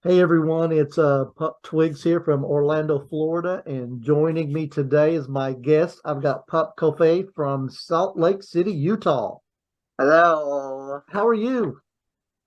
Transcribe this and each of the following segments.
Hey everyone, it's Pup Twigs here from Orlando, Florida, and joining me today is my guest. I've got Pup Kofe from Salt Lake City, Utah. Hello, How are you?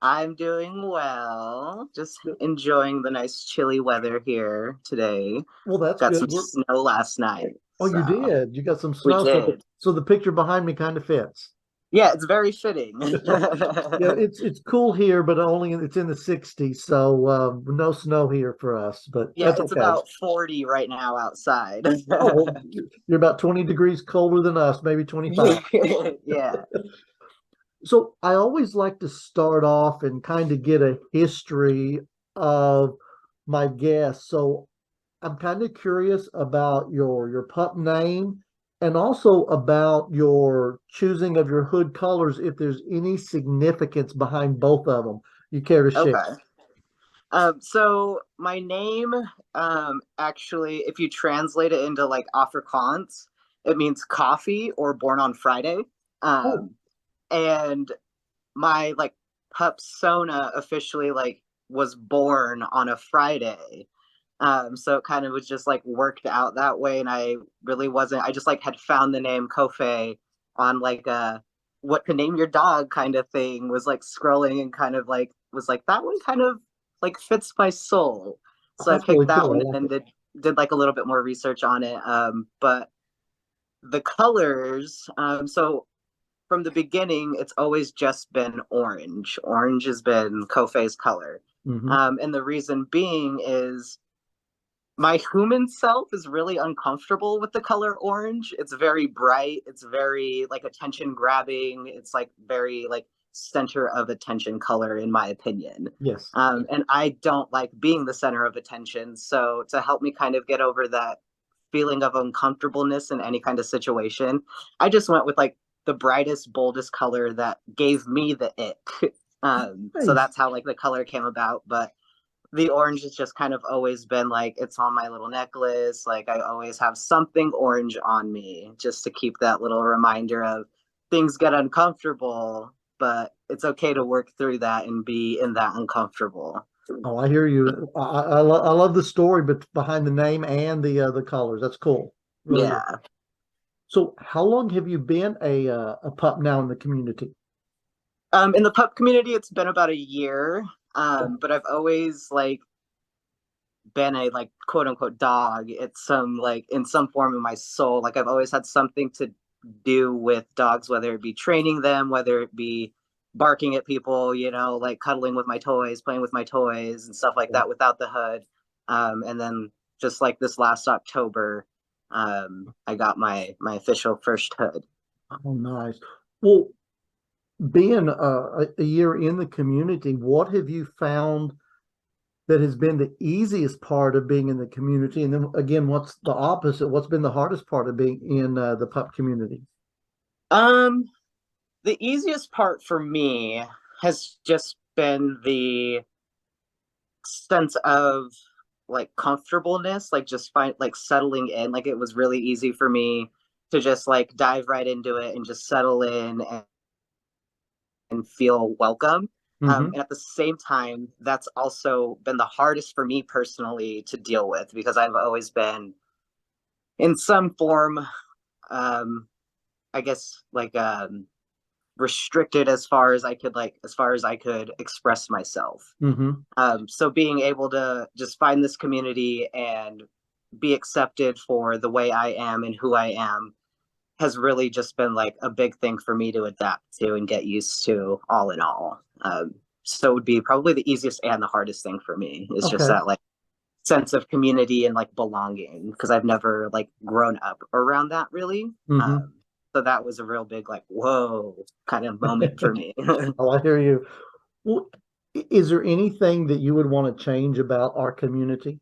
I'm doing well. Just enjoying the nice chilly weather here today. Well, that's Got good. some snow last night, Oh, you so did. You got some we snow, so did. the picture behind me kind of fits. Yeah, it's very fitting. Yeah, it's cool here, but only it's in the 60s, so no snow here for us, but Yeah, that's it's okay. about 40 right now outside. Oh, well, you're about 20 degrees colder than us, maybe 25. Yeah. So I always like to start off and kind of get a history of my guests. So I'm kind of curious about your pup name and also about your choosing of your hood colors, if there's any significance behind both of them you care to share. Okay. So my name, actually, if you translate it into like Afrikaans, it means coffee or born on Friday. Oh, Um, and my like pup Sona officially like was born on a Friday. So it kind of was just like worked out that way, and I just like had found the name Kofe on like a what to name your dog kind of thing, was like scrolling and kind of like was like that one kind of like fits my soul. So I that's really picked that cool. one I like and it. did like a little bit more research on it. But the colors, so from the beginning, it's always just been orange. Orange has been Kofei's color. Hmm. And the reason being is my human self is really uncomfortable with the color orange. It's very bright. It's very like attention grabbing. It's like very like center of attention color, in my opinion. Yes. And I don't like being the center of attention. So to help me kind of get over that feeling of uncomfortableness in any kind of situation, I just went with like the brightest, boldest color that gave me the ick. So Nice. that's how like the color came about. But the orange has just kind of always been like it's on my little necklace. Like I always have something orange on me just to keep that little reminder of things get uncomfortable, but it's okay to work through that and be in that uncomfortable. Oh, I hear you. I love the story, but behind the name and the colors. That's cool. Really is. Yeah. So, how long have you been a pup now in the community? In the pup community, it's been about a year. But I've always like been a like quote unquote dog. It's some like in some form of my soul. Like I've always had something to do with dogs, whether it be training them, whether it be barking at people, like cuddling with my toys, playing with my toys and stuff like that without the hood. And then just like this last October, I got my official first hood. Oh, nice. Well, being a year in the community, what have you found that has been the easiest part of being in the community? And then again, what's the opposite? What's been the hardest part of being in the pup community? Um, the easiest part for me has just been the sense of like comfortableness, like just find like settling in. Like it was really easy for me to just like dive right into it and just settle in and feel welcome. Hmm. And at the same time, that's also been the hardest for me personally to deal with because I've always been in some form, um, I guess, like restricted as far as I could express myself. Hmm. So being able to just find this community and be accepted for the way I am and who I am has really just been like a big thing for me to adapt to and get used to, all in all. So it would be probably the easiest and the hardest thing for me is just Okay. that like sense of community and like belonging because I've never like grown up around that really. Hmm. So that was a real big like whoa kind of moment for me. Oh, I hear you. Well, is there anything that you would want to change about our community?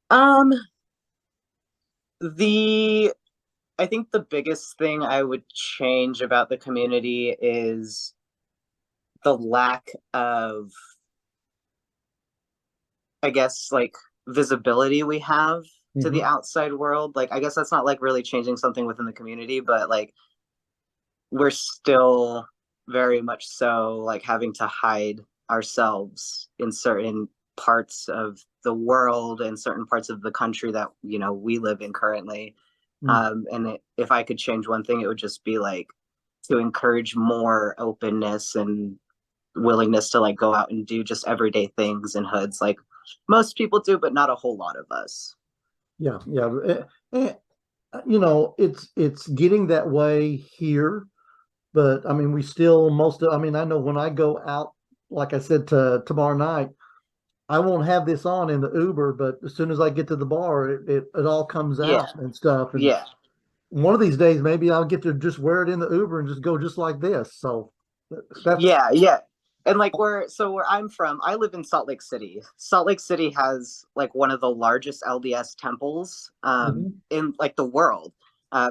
um the I think the biggest thing I would change about the community is the lack of, I guess, like visibility we have to the Hmm. outside world. Like, I guess that's not like really changing something within the community, but like we're still very much so like having to hide. ourselves in certain parts of the world and certain parts of the country that we live in currently. Mm, If I could change one thing, it would just be like to encourage more openness and willingness to like go out and do just everyday things in hoods like most people do, but not a whole lot of us. yeah, yeah. It's getting that way here, but I mean, we still I mean, I know when I go out, like I said, to tomorrow night, I won't have this on in the Uber, but as soon as I get to the bar, it all comes Yeah, out and stuff. And yeah. one of these days, maybe I'll get to just wear it in the Uber and just go just like this. So that's Yeah. And like where I'm from, I live in Salt Lake City. Salt Lake City has like one of the largest LDS temples mhm, in like the world.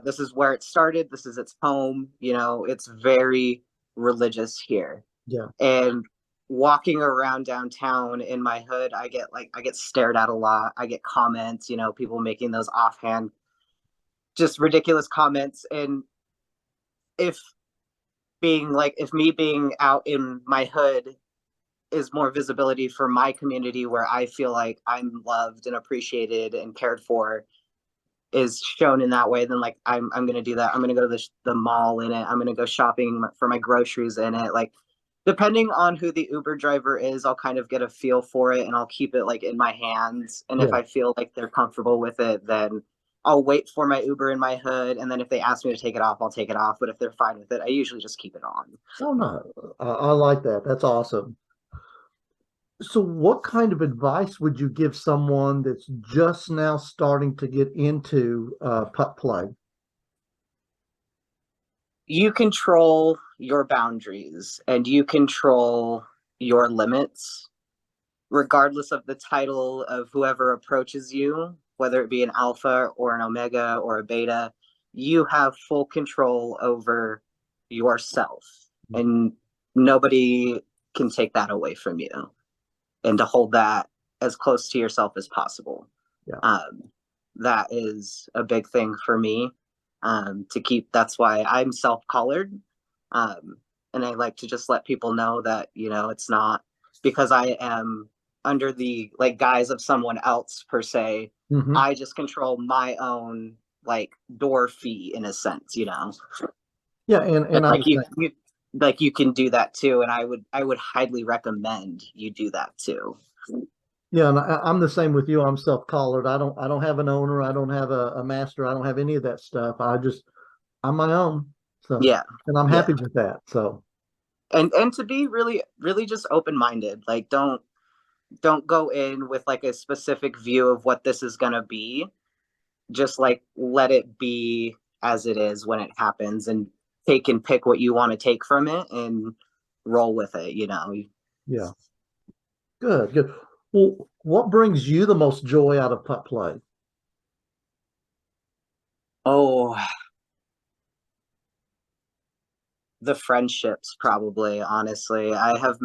This is where it started. This is its home. It's very religious here. yeah, And walking around downtown in my hood, I get stared at a lot. I get comments, people making those offhand, just ridiculous comments. And if if me being out in my hood is more visibility for my community where I feel like I'm loved and appreciated and cared for is shown in that way, then like I'm gonna do that. I'm gonna go to the mall in it. I'm gonna go shopping for my groceries in it. Like depending on who the Uber driver is, I'll kind of get a feel for it and I'll keep it like in my hands. And if yeah. I feel like they're comfortable with it, then I'll wait for my Uber in my hood. And then if they ask me to take it off, I'll take it off. But if they're fine with it, I usually just keep it on. Oh no, I like that. That's awesome. So, what kind of advice would you give someone that's just now starting to get into putt play? You control your boundaries and you control your limits, regardless of the title of whoever approaches you, whether it be an alpha or an omega or a beta. You have full control over yourself, and nobody can take that away from you. And to hold that as close to yourself as possible. Yeah, Um, that is a big thing for me to keep. That's why I'm self-collared. Um, and I like to just let people know that, it's not because I am under the like guise of someone else per se. hmm, I just control my own like door fee in a sense. yeah, And and I'm like the same. you can do that too. And I would highly recommend you do that too. Yeah, and I'm the same with you. I'm self-collared. I don't have an owner. I don't have a master. I don't have any of that stuff. I'm my own. So, Yeah. and I'm Yeah. happy with that. So, And to be really really just open-minded, like don't go in with like a specific view of what this is going to be. Just like let it be as it is when it happens, and take and pick what you want to take from it and roll with it. yeah, good, good. Well, what brings you the most joy out of putt play? Oh, the friendships, probably. Honestly, I have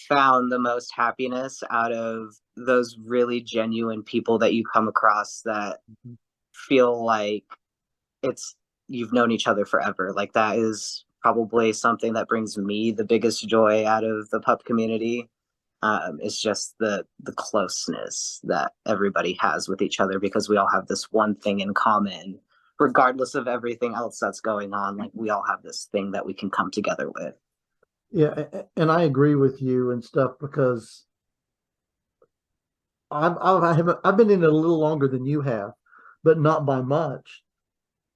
found the most happiness out of those really genuine people that you come across that feel like it's you've known each other forever. Like that is probably something that brings me the biggest joy out of the pup community. It's just the closeness that everybody has with each other because we all have this one thing in common, regardless of everything else that's going on. Like we all have this thing that we can come together with. Yeah, and I agree with you and stuff because I've been in it a little longer than you have, but not by much.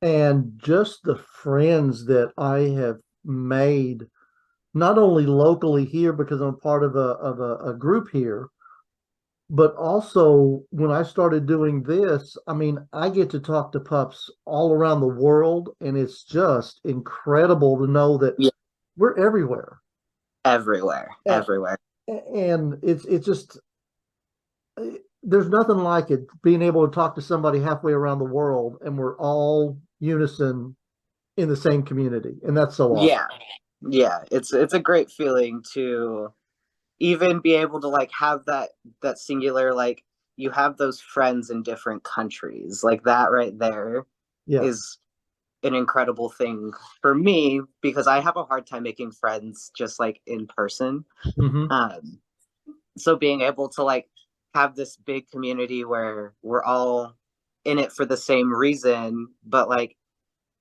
And just the friends that I have made, not only locally here because I'm part of a group here, but also when I started doing this, I mean, I get to talk to pups all around the world, and it's just incredible to know that Yeah, we're everywhere. everywhere, A- everywhere. And it's just there's nothing like it being able to talk to somebody halfway around the world and we're all unison in the same community. And that's so awesome. Yeah, yeah. It's a great feeling to even be able to like have that singular like you have those friends in different countries like that right there Yeah. is an incredible thing for me because I have a hard time making friends just like in person. Hmm. Um, so being able to like have this big community where we're all in it for the same reason, but like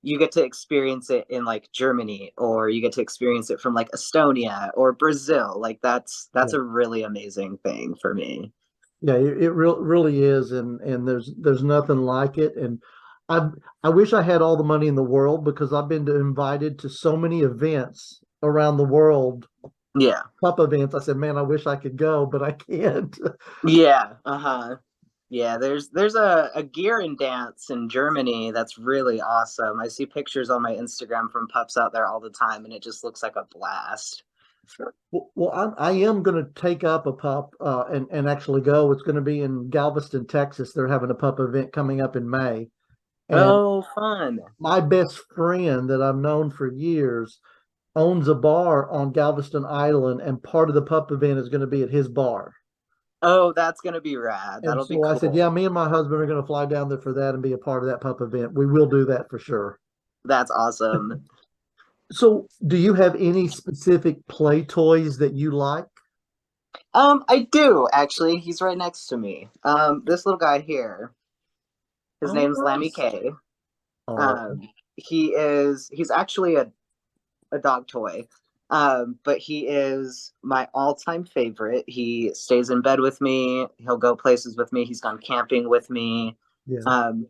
you get to experience it in like Germany or you get to experience it from like Estonia or Brazil. Like that's Yeah. a really amazing thing for me. Yeah, really is, and there's nothing like it. And I I wish I had all the money in the world because I've been invited to so many events around the world, Yeah. pup events. I said, man, I wish I could go, but I can't. Yeah. Uh-huh. Yeah, there's a gear and dance in Germany that's really awesome. I see pictures on my Instagram from pups out there all the time, and it just looks like a blast. Well, I am going to take up a pup and actually go. It's going to be in Galveston, Texas. They're having a pup event coming up in May, and Oh, fun. my best friend that I've known for years owns a bar on Galveston Island, and part of the pup event is going to be at his bar. Oh, that's gonna be rad. And That'll be so I said, yeah, cool. me and my husband are going to fly down there for that and be a part of that pup event. We will do that for sure. That's awesome. So, do you have any specific play toys that you like? I do actually. He's right next to me. This little guy here. His Oh, name's Lammy nice. K. Oh, Um, he's actually a dog toy. But he is my all-time favorite. He stays in bed with me. He'll go places with me. He's gone camping with me. yeah, Um,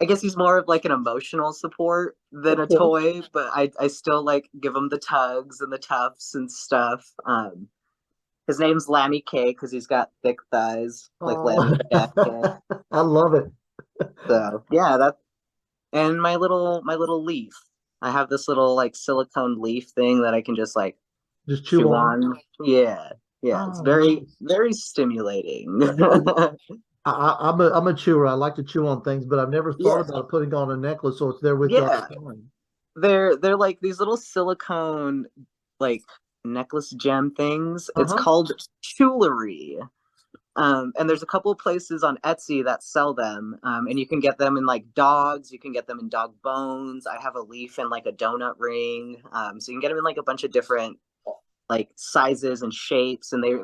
I guess he's more of like an emotional support than of a course. toy, but I still like give him the tugs and the tuffs and stuff. His name's Lammy K because he's got thick thighs like Lammy Oh, the Dad Kid. I love it. So yeah, that and my little leaf. I have this little like silicone leaf thing that I can just like Just chew chew on. on. Yeah, yeah, it's Oh, very nice. very stimulating. I'm a chewer. I like to chew on things, but I've never thought Yeah, about putting on a necklace so it's there with you all yeah. the time. They're like these little silicone like necklace gem things. It's Uh-huh. called jewelry. And there's a couple of places on Etsy that sell them. And you can get them in like dogs, you can get them in dog bones. I have a leaf and like a donut ring. So you can get them in like a bunch of different like sizes and shapes, and they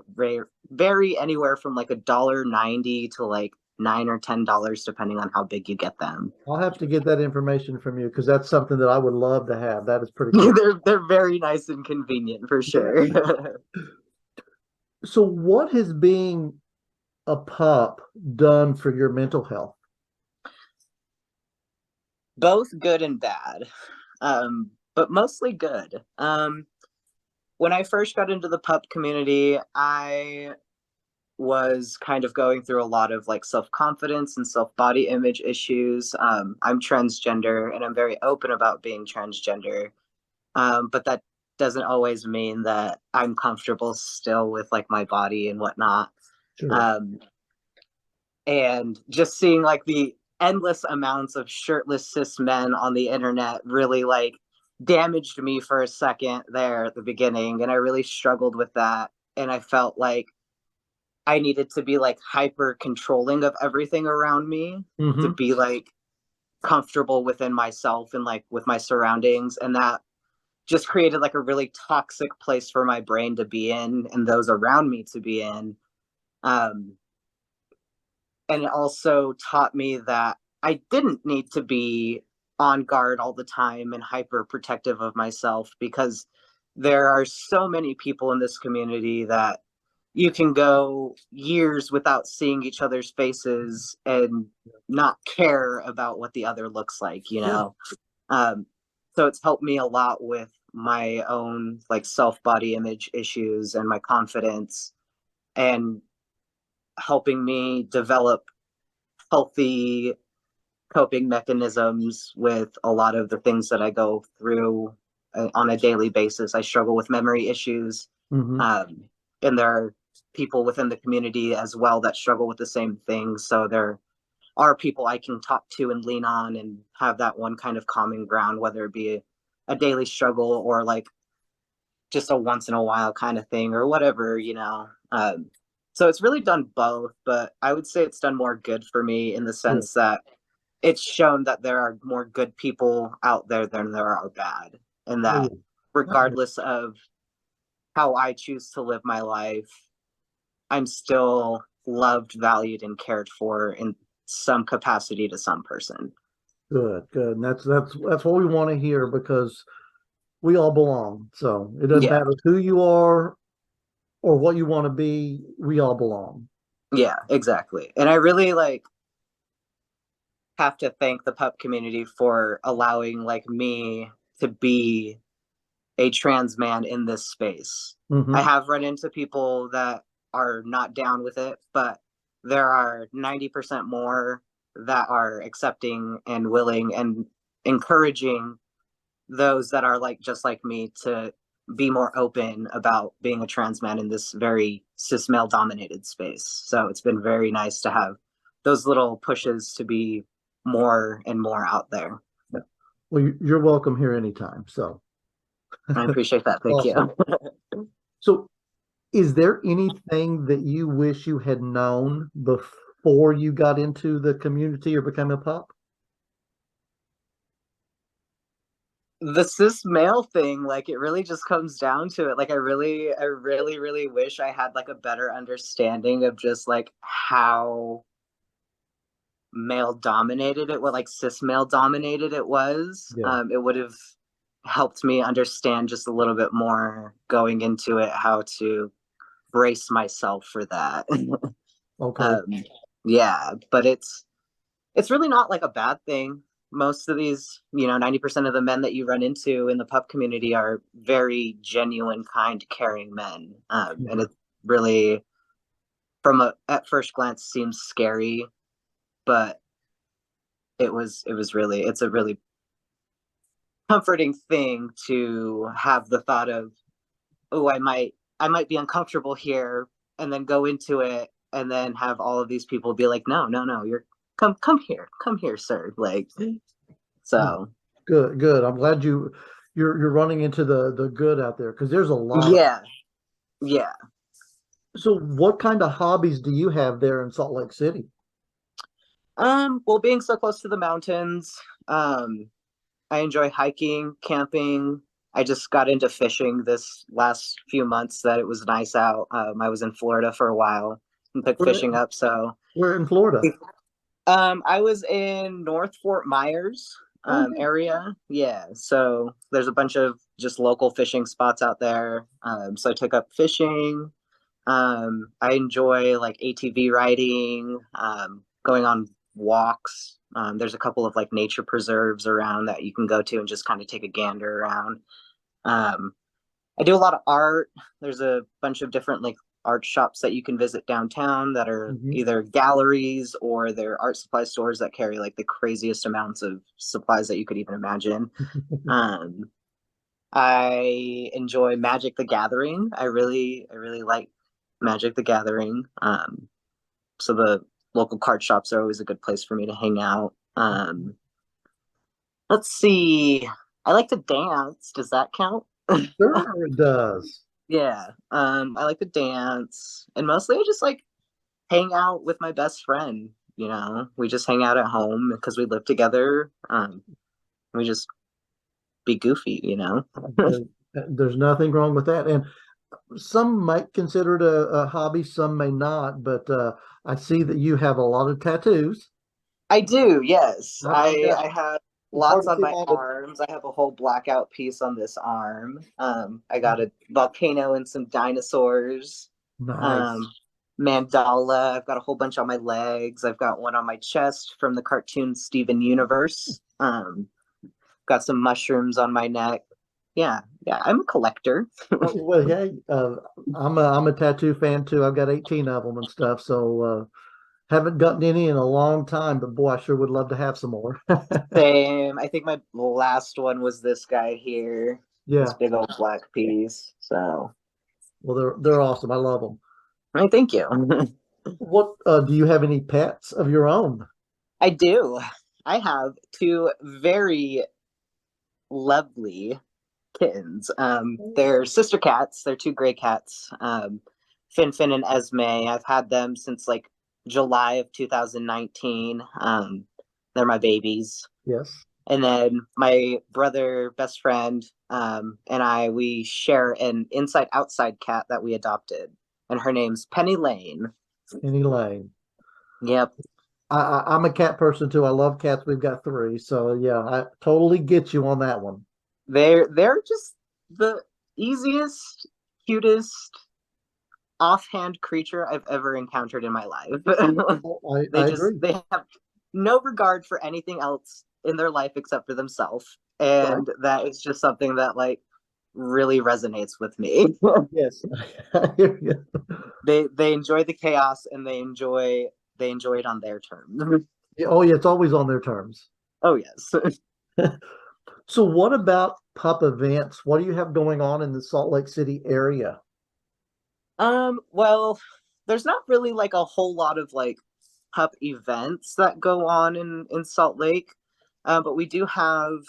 vary anywhere from like $1.90 to like $9 or $10 depending on how big you get them. I'll have to get that information from you because that's something that I would love to have. That is pretty cool. They're very nice and convenient for Yeah. sure. So, what has being a pup done for your mental health? Both good and bad, but mostly good. When I first got into the pup community, I was kind of going through a lot of like self confidence and self body image issues. I'm transgender and I'm very open about being transgender, but that doesn't always mean that I'm comfortable still with like my body and whatnot. Sure. Um, and just seeing like the endless amounts of shirtless cis men on the internet really like damaged me for a second there at the beginning, and I really struggled with that, and I felt like I needed to be like hyper controlling of everything around me to Hmm. be like comfortable within myself and like with my surroundings, and that just created like a really toxic place for my brain to be in and those around me to be in. um and it also taught me that I didn't need to be on guard all the time and hyper protective of myself, because there are so many people in this community that you can go years without seeing each other's faces and not care about what the other looks like, you Yeah. know? Um, so it's helped me a lot with my own like self body image issues and my confidence, and helping me develop healthy coping mechanisms with a lot of the things that I go through on a daily basis. I struggle with memory issues, Hmm. um, and there are people within the community as well that struggle with the same thing. So there are people I can talk to and lean on and have that one kind of common ground, whether it be a daily struggle or like just a once in a while kind of thing or whatever, you know. So it's really done both, but I would say it's done more good for me in the Yeah. sense that it's shown that there are more good people out there than there are bad, and Oh, that yeah. regardless of how I choose to live my life, I'm still loved, valued, and cared for in some capacity to some person. Good, good. And that's what we want to hear because we all belong. So it doesn't Yeah, matter who you are or what you want to be, we all belong. yeah, exactly. And I really like have to thank the pup community for allowing like me to be a trans man in this space. I Hmm. have run into people that are not down with it, but there are 90% more that are accepting and willing and encouraging those that are like just like me to be more open about being a trans man in this very cis male dominated space. So it's been very nice to have those little pushes to be more and more out there. Yeah. Well, you're welcome here anytime. So I appreciate that. Thank awesome. you. So is there anything that you wish you had known before you got into the community or became a pup? The cis male thing, like it really just comes down to it. Like I really wish I had like a better understanding of just like how male dominated it, what like cis male dominated it was. Yeah. It would have helped me understand just a little bit more going into it, how to brace myself for that. Okay. um, yeah, but it's really not like a bad thing. Most of these, 90% of the men that you run into in the pup community are very genuine, kind, caring men. And Mhm. it really, from a at first glance, seems scary, but it's a really comforting thing to have the thought of, oh, I might be uncomfortable here, and then go into it, and then have all of these people be like, no, no, no, you're come here, sir. Like, No, so good, good. I'm glad you're running into the good out there because there's a lot of. yeah, yeah. So what kind of hobbies do you have there in Salt Lake City? Well, being so close to the mountains, I enjoy hiking, camping. I just got into fishing this last few months that it was nice out. I was in Florida for a while and picked Where, fishing up. So, where in Florida? I was in North Fort Myers, Oh, yeah. area. Yeah. So there's a bunch of just local fishing spots out there. So I took up fishing. I enjoy like ATV riding, going on walks. There's a couple of like nature preserves around that you can go to and just kind of take a gander around. Um, I do a lot of art. There's a bunch of different like art shops that you can visit downtown that are Mhm. either galleries or they're art supply stores that carry like the craziest amounts of supplies that you could even imagine. Um, I enjoy Magic the Gathering. I really like Magic the Gathering. So the local card shops are always a good place for me to hang out. Let's see. I like to dance. Does that count? Sure, it does. Yeah. I like to dance, and mostly I just like hang out with my best friend. We just hang out at home because we live together. We just be goofy. There- There's nothing wrong with that. And some might consider it a hobby, some may not, but I see that you have a lot of tattoos. I do, yes. I've got, I have it's hard lots to on see my all the arms. I have a whole blackout piece on this arm. I got a volcano and some dinosaurs. nice. Um, Mandala. I've got a whole bunch on my legs. I've got one on my chest from the cartoon Steven Universe. Got some mushrooms on my neck. Yeah, yeah. I'm a collector. Well, hey, I'm a tattoo fan too. I've got 18 of them and stuff. So haven't gotten any in a long time, but boy, I sure would love to have some more. Same. I think my last one was this guy here. This Yeah. big old black piece. So, Well, they're awesome. I love them. I thank you. What do you have any pets of your own? I do. I have two very lovely kittens. They're sister cats. They're two gray cats. Fin and Esme. I've had them since like July of 2019. They're my babies. Yes. And then my brother, best friend, and we share an inside outside cat that we adopted, and her name's Penny Lane. Penny Lane. Yep, I'm a cat person too. I love cats. We've got three. So yeah, I totally get you on that one. they're just the easiest, cutest offhand creature I've ever encountered in my life. Oh, I agree. They have no regard for anything else in their life except for themselves. Right. And that is just something that like really resonates with me. Yes. I hear you. They enjoy the chaos and they enjoy it on their terms. Oh yeah, it's always on their terms. Oh yes. So what about pup events? What do you have going on in the Salt Lake City area? Well, there's not really like a whole lot of like pup events that go on in Salt Lake. But we do have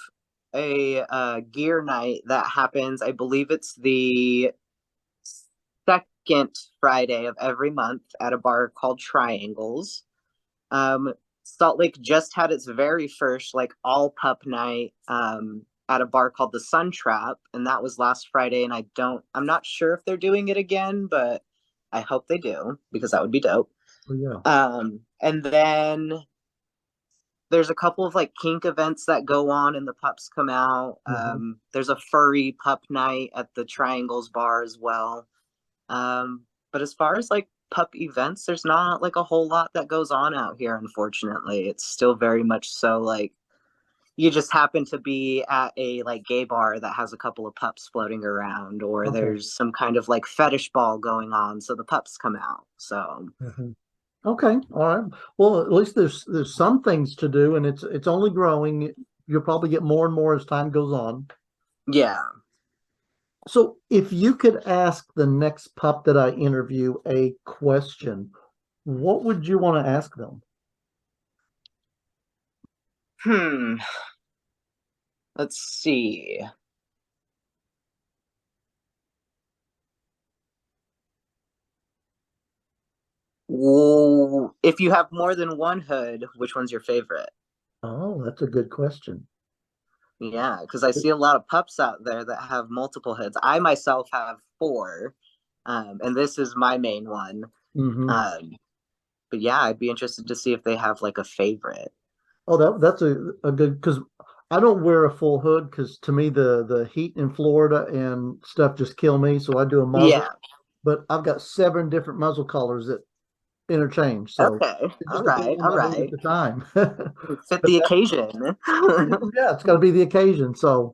a gear night that happens. I believe it's the second Friday of every month at a bar called Triangles. Um, Salt Lake just had its very first like all pup night at a bar called the Sun Trap, and that was last Friday. And I'm not sure if they're doing it again, but I hope they do because that would be dope. Oh, yeah. And then there's a couple of like kink events that go on and the pups come out. Mhm. There's a furry pup night at the Triangles bar as well. But as far as like pup events, there's not like a whole lot that goes on out here, unfortunately. It's still very much so like you just happen to be at a like gay bar that has a couple of pups floating around, or Okay. there's some kind of like fetish ball going on, so the pups come out. So Mhm. Okay. All right. Well, at least there's some things to do, and it's only growing. You'll probably get more and more as time goes on. yeah. So, if you could ask the next pup that I interview a question, what would you want to ask them? Hmm. Let's see. Well, if you have more than one hood, which one's your favorite? Oh, that's a good question. Yeah, because I see a lot of pups out there that have multiple hoods. I myself have four, and this is my main one. Hmm. Um, but yeah, I'd be interested to see if they have like a favorite. Oh, that's a good because I don't wear a full hood because to me the heat in Florida and stuff just kill me. So I do a muzzle, Yeah. but I've got seven different muzzle colors that interchange. So Okay. it just All depends right. on All my mood at right. the time. Fit But the occasion. yeah, it's got to be the occasion. So,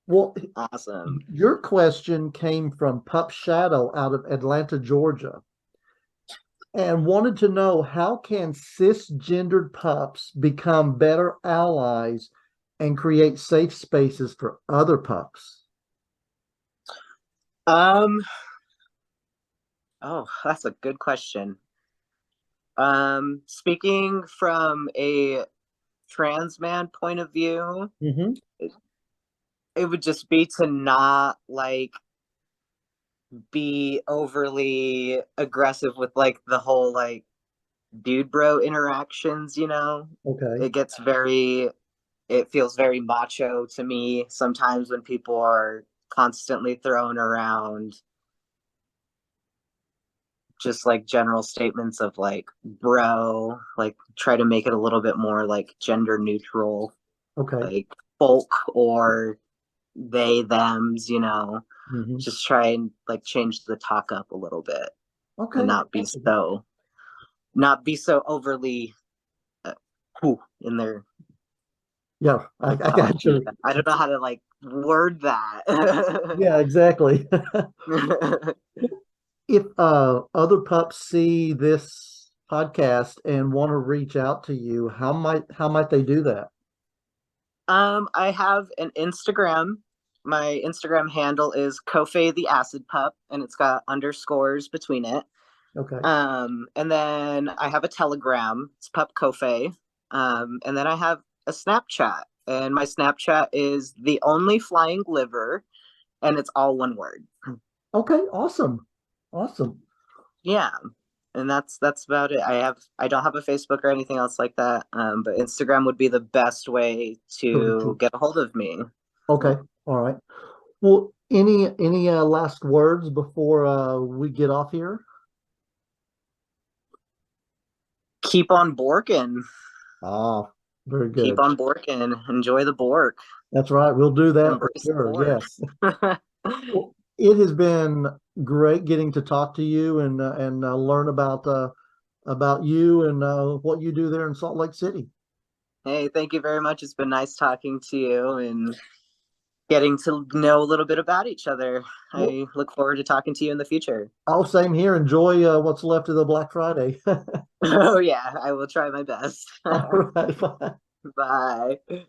well, Awesome. your question came from Pup Shadow out of Atlanta, Georgia, and wanted to know how can cisgendered pups become better allies and create safe spaces for other pups? Um. Oh, that's a good question. Speaking from a trans man point of view, Hmm. it, it would just be to not like be overly aggressive with like the whole like dude bro interactions, you know? Okay. It gets very it feels very macho to me sometimes when people are constantly throwing around just like general statements of like bro, like try to make it a little bit more like gender neutral, Okay. like folk or they thems, you know. Hmm. Just try and like change the talk up a little bit and Okay. not be so overly uh, in their Yeah, I oh got geez, you. I don't know how to like word that. Yeah, exactly. If other pups see this podcast and want to reach out to you, how might they do that? I have an Instagram. My Instagram handle is Kofe the Acid Pup, and it's got underscores between it. Okay. And then I have a Telegram. It's Pup Kofe. And then I have a Snapchat, and my Snapchat is the only flying liver, and it's all one word. Okay, awesome. Awesome. Yeah. and that's about it. I don't have a Facebook or anything else like that. But Instagram would be the best way To reach to you. get a hold of me. Okay, all right. Well, any last words before we get off here? Keep on borking. Ah, very Keep good. on borking. Enjoy the bork. That's right. We'll do that for Embrace the sure. bork. Yes. Well, it has been great getting to talk to you and learn about you and what you do there in Salt Lake City. Hey, thank you very much. It's been nice talking to you and getting to know a little bit about each other. Well, I look forward to talking to you in the future. oh, same here. Enjoy what's left of the Black Friday. Oh, yeah, I will try my best. All right. Bye. Bye.